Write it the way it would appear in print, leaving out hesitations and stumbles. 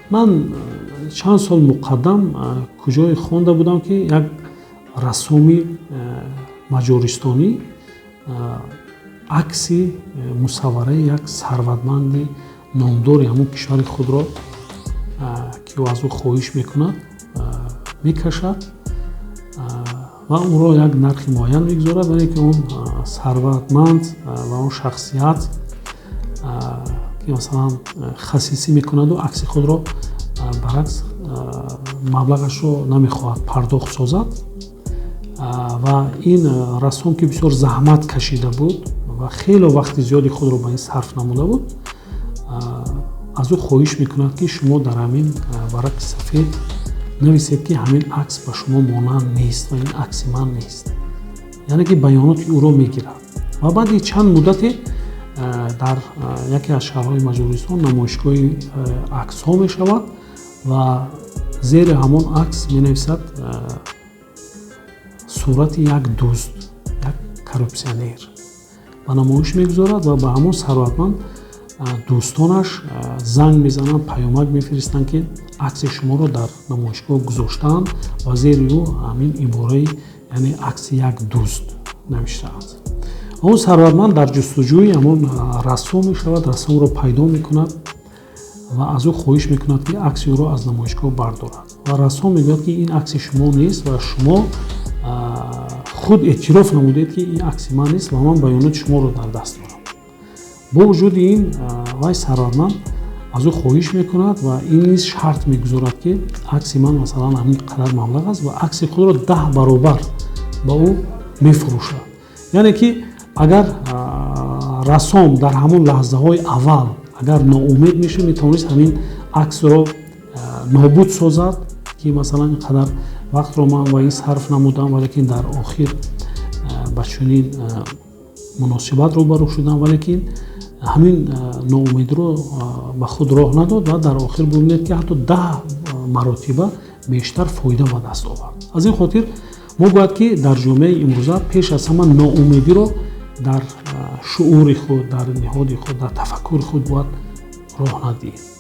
ман чанд сол муқаддам куҷое хонда будам ки як рассоми маҷористонӣ акси мусаввараи як сарватманди номдори ҳамон кишвари худро ки ӯ аз ӯ хоҳиш мекунад мекашад ва онро як нархи муайян мегузорад, вале ки он сарватманд ва он шахсият ки масалан хасисӣ мекунаду акси худро баръакс маблағашро намехоҳад пардохт созад ва ин рассом ки бисёр заҳмат кашида буд ва хеле вақти зиёди худро ба ин сарф намуда буд, аз ӯ хоҳиш мекунад ки шумо дар ҳамин вараки сафед нависед ки ҳамин акс ба шумо монанд нест ва ин акси ман нест, яъне ки баёноти ӯро мегирад ва баъди чанд муддате дар яке аз шаҳрҳои маҷористон намоишгоҳи аксҳо мешавад ва зери ҳамон акс менависад сурати як дӯст, як коррупсионер ба намоиш мегузорад ва ба ҳамон сарватманд дӯстонаш занг мезананд, паёмак мефиристанд ки акси шуморо дар намоишгоҳ гузоштаанд ва зери ӯ ҳамин ибораи яъне акси як дӯст навиштааст. Он сарватманд дар ҷустуҷӯи ҳамон рассом мешавад, рассомро пайдо мекунад ва аз ӯ хоҳиш мекунад ки акси ӯро аз намоишгоҳ бардорад ва рассом мегӯяд ки ин акси шумо нест ва шумо худ эътироф намудед ки ин акси ман нест ва ман баёноти шуморо дар даст дорам. бо вуҷуди ин вай сарватманд аз ӯ хоҳиш мекунад ва ин низ шарт мегузорад ки акси ман масалан ҳамин қадар маблағ аст ва акси худро 10 баробар ба ӯ мефурӯшад. Яъне ки агар рассом дар ҳамон лаҳзаҳои аввал агар ноумед мешуд, метавонист ҳамин аксро нобуд созад ки масалан ин қадар вақтро ман ба ин сарф намудам, валекин дар охир ба чунин муносибат рӯбарӯ шудам, валекин ҳамин ноумедиро ба худ роҳ надод ва дар охир бубинед ки ҳатто 10 маротиба бештар фоида ба даст овард. Аз ин хотир мо бояд ки дар ҷомеаи имрӯза пеш аз ҳама ноумедиро дар шуъури худ, дар ниҳоди худ, дар тафаккури худ бояд роҳ надиҳем.